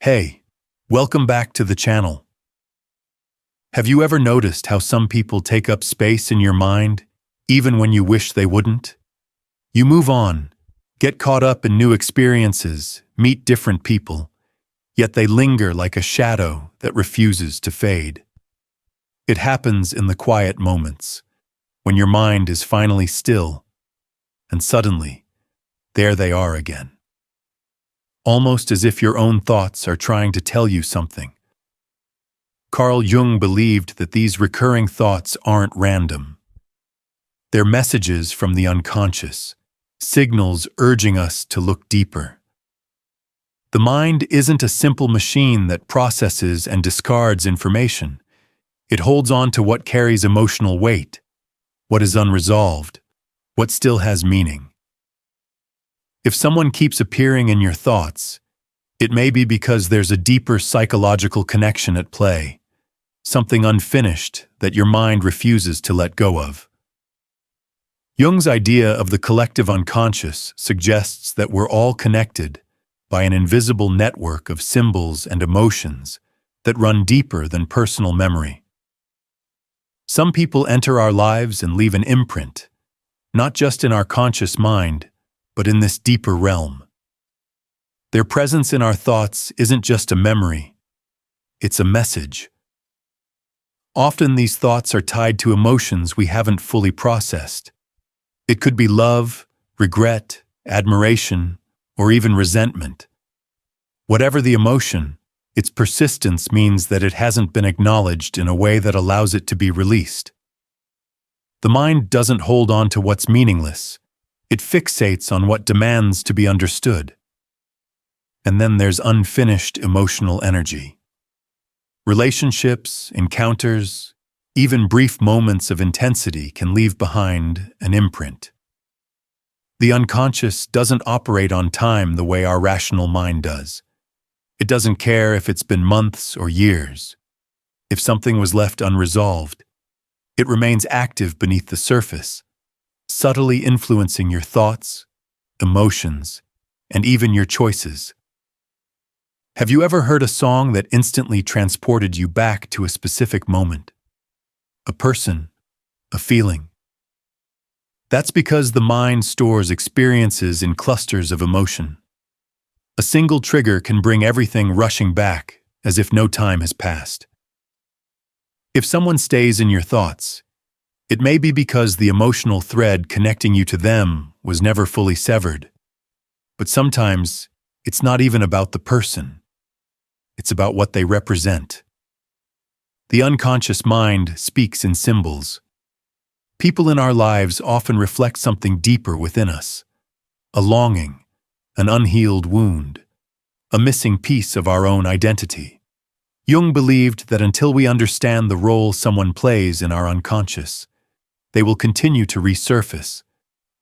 Hey, welcome back to the channel. Have you ever noticed how some people take up space in your mind, even when you wish they wouldn't? You move on, get caught up in new experiences, meet different people, yet they linger like a shadow that refuses to fade. It happens in the quiet moments, when your mind is finally still, and suddenly, there they are again. Almost as if your own thoughts are trying to tell you something. Carl Jung believed that these recurring thoughts aren't random. They're messages from the unconscious, signals urging us to look deeper. The mind isn't a simple machine that processes and discards information. It holds on to what carries emotional weight, what is unresolved, what still has meaning. If someone keeps appearing in your thoughts, it may be because there's a deeper psychological connection at play, something unfinished that your mind refuses to let go of. Jung's idea of the collective unconscious suggests that we're all connected by an invisible network of symbols and emotions that run deeper than personal memory. Some people enter our lives and leave an imprint, not just in our conscious mind, but in this deeper realm. Their presence in our thoughts isn't just a memory, it's a message. Often these thoughts are tied to emotions we haven't fully processed. It could be love, regret, admiration, or even resentment. Whatever the emotion, its persistence means that it hasn't been acknowledged in a way that allows it to be released. The mind doesn't hold on to what's meaningless. It fixates on what demands to be understood. And then there's unfinished emotional energy. Relationships, encounters, even brief moments of intensity can leave behind an imprint. The unconscious doesn't operate on time the way our rational mind does. It doesn't care if it's been months or years. If something was left unresolved, it remains active beneath the surface, subtly influencing your thoughts, emotions, and even your choices. Have you ever heard a song that instantly transported you back to a specific moment? A person, a feeling? That's because the mind stores experiences in clusters of emotion. A single trigger can bring everything rushing back, as if no time has passed. If someone stays in your thoughts, it may be because the emotional thread connecting you to them was never fully severed. But sometimes, it's not even about the person. It's about what they represent. The unconscious mind speaks in symbols. People in our lives often reflect something deeper within us. A longing, an unhealed wound, a missing piece of our own identity. Jung believed that until we understand the role someone plays in our unconscious, they will continue to resurface,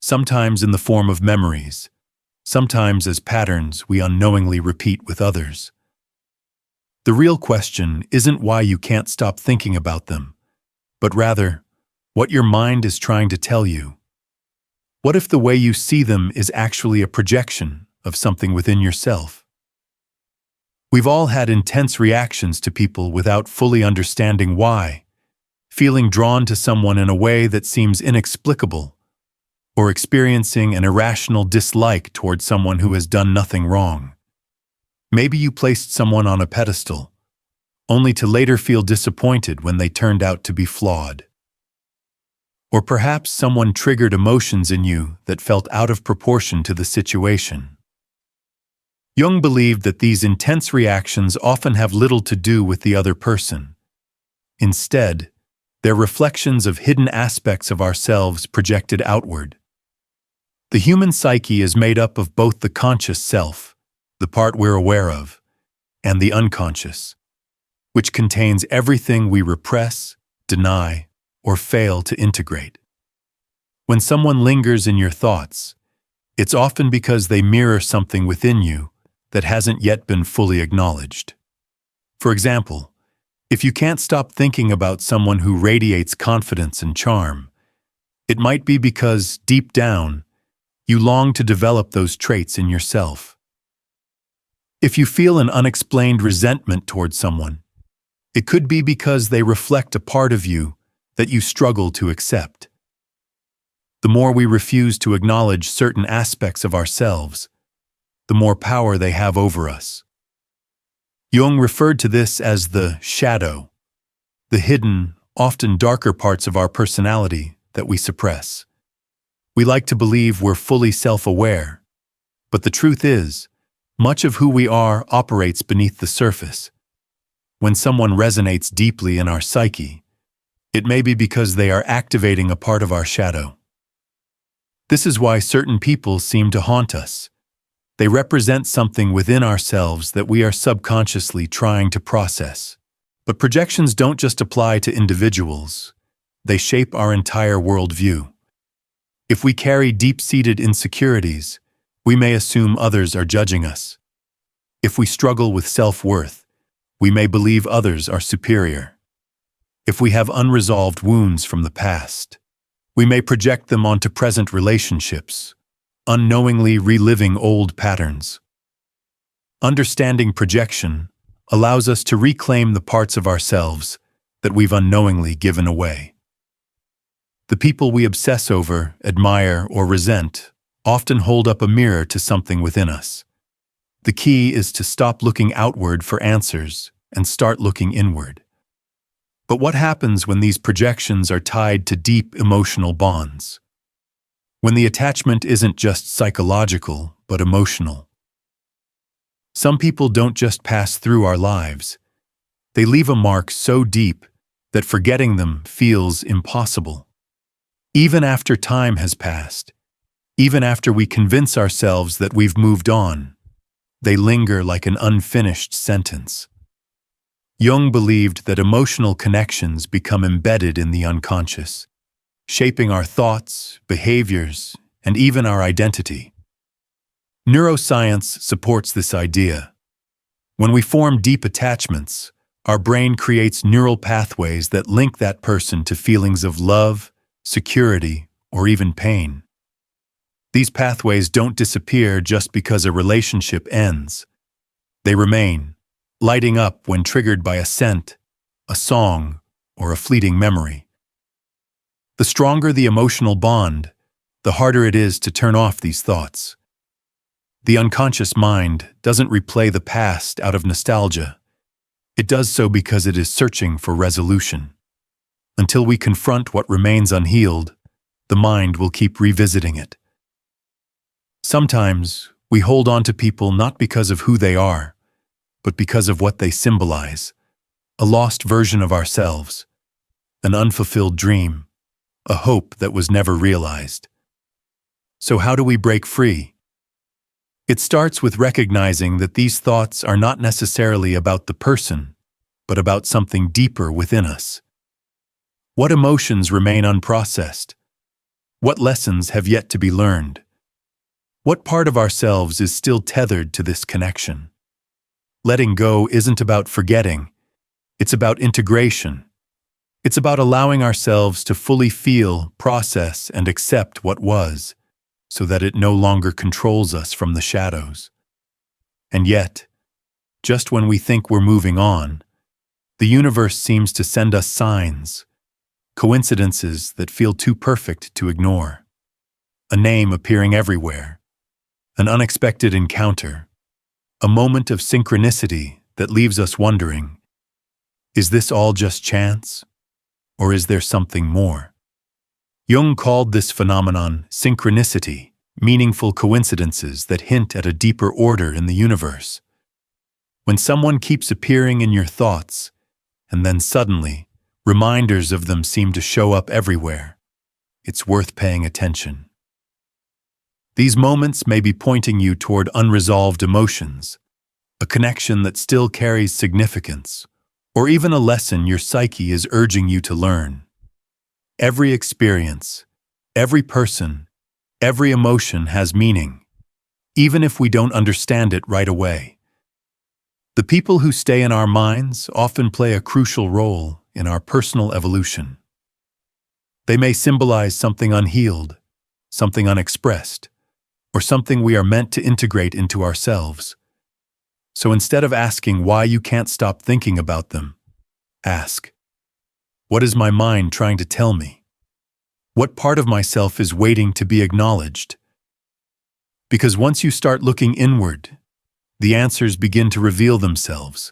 sometimes in the form of memories, sometimes as patterns we unknowingly repeat with others. The real question isn't why you can't stop thinking about them, but rather, what your mind is trying to tell you. What if the way you see them is actually a projection of something within yourself? We've all had intense reactions to people without fully understanding why. Feeling drawn to someone in a way that seems inexplicable, or experiencing an irrational dislike toward someone who has done nothing wrong. Maybe you placed someone on a pedestal, only to later feel disappointed when they turned out to be flawed. Or perhaps someone triggered emotions in you that felt out of proportion to the situation. Jung believed that these intense reactions often have little to do with the other person. Instead, they're reflections of hidden aspects of ourselves projected outward. The human psyche is made up of both the conscious self, the part we're aware of, and the unconscious, which contains everything we repress, deny, or fail to integrate. When someone lingers in your thoughts, it's often because they mirror something within you that hasn't yet been fully acknowledged. For example, if you can't stop thinking about someone who radiates confidence and charm, it might be because, deep down, you long to develop those traits in yourself. If you feel an unexplained resentment towards someone, it could be because they reflect a part of you that you struggle to accept. The more we refuse to acknowledge certain aspects of ourselves, the more power they have over us. Jung referred to this as the shadow, the hidden, often darker parts of our personality that we suppress. We like to believe we're fully self-aware, but the truth is, much of who we are operates beneath the surface. When someone resonates deeply in our psyche, it may be because they are activating a part of our shadow. This is why certain people seem to haunt us. They represent something within ourselves that we are subconsciously trying to process. But projections don't just apply to individuals. They shape our entire worldview. If we carry deep-seated insecurities, we may assume others are judging us. If we struggle with self-worth, we may believe others are superior. If we have unresolved wounds from the past, we may project them onto present relationships, unknowingly reliving old patterns. Understanding projection allows us to reclaim the parts of ourselves that we've unknowingly given away. The people we obsess over, admire, or resent often hold up a mirror to something within us. The key is to stop looking outward for answers and start looking inward. But what happens when these projections are tied to deep emotional bonds? When the attachment isn't just psychological, but emotional. Some people don't just pass through our lives. They leave a mark so deep that forgetting them feels impossible. Even after time has passed, even after we convince ourselves that we've moved on, they linger like an unfinished sentence. Jung believed that emotional connections become embedded in the unconscious, shaping our thoughts, behaviors, and even our identity. Neuroscience supports this idea. When we form deep attachments, our brain creates neural pathways that link that person to feelings of love, security, or even pain. These pathways don't disappear just because a relationship ends. They remain, lighting up when triggered by a scent, a song, or a fleeting memory. The stronger the emotional bond, the harder it is to turn off these thoughts. The unconscious mind doesn't replay the past out of nostalgia. It does so because it is searching for resolution. Until we confront what remains unhealed, the mind will keep revisiting it. Sometimes we hold on to people not because of who they are, but because of what they symbolize. A lost version of ourselves, an unfulfilled dream, a hope that was never realized. So how do we break free? It starts with recognizing that these thoughts are not necessarily about the person, but about something deeper within us. What emotions remain unprocessed? What lessons have yet to be learned? What part of ourselves is still tethered to this connection? Letting go isn't about forgetting. It's about integration. It's about allowing ourselves to fully feel, process, and accept what was, so that it no longer controls us from the shadows. And yet, just when we think we're moving on, the universe seems to send us signs, coincidences that feel too perfect to ignore. A name appearing everywhere, an unexpected encounter, a moment of synchronicity that leaves us wondering, is this all just chance? Or is there something more? Jung called this phenomenon synchronicity, meaningful coincidences that hint at a deeper order in the universe. When someone keeps appearing in your thoughts, and then suddenly, reminders of them seem to show up everywhere, it's worth paying attention. These moments may be pointing you toward unresolved emotions, a connection that still carries significance, or even a lesson your psyche is urging you to learn. Every experience, every person, every emotion has meaning, even if we don't understand it right away. The people who stay in our minds often play a crucial role in our personal evolution. They may symbolize something unhealed, something unexpressed, or something we are meant to integrate into ourselves. So instead of asking why you can't stop thinking about them, ask, what is my mind trying to tell me? What part of myself is waiting to be acknowledged? Because once you start looking inward, the answers begin to reveal themselves.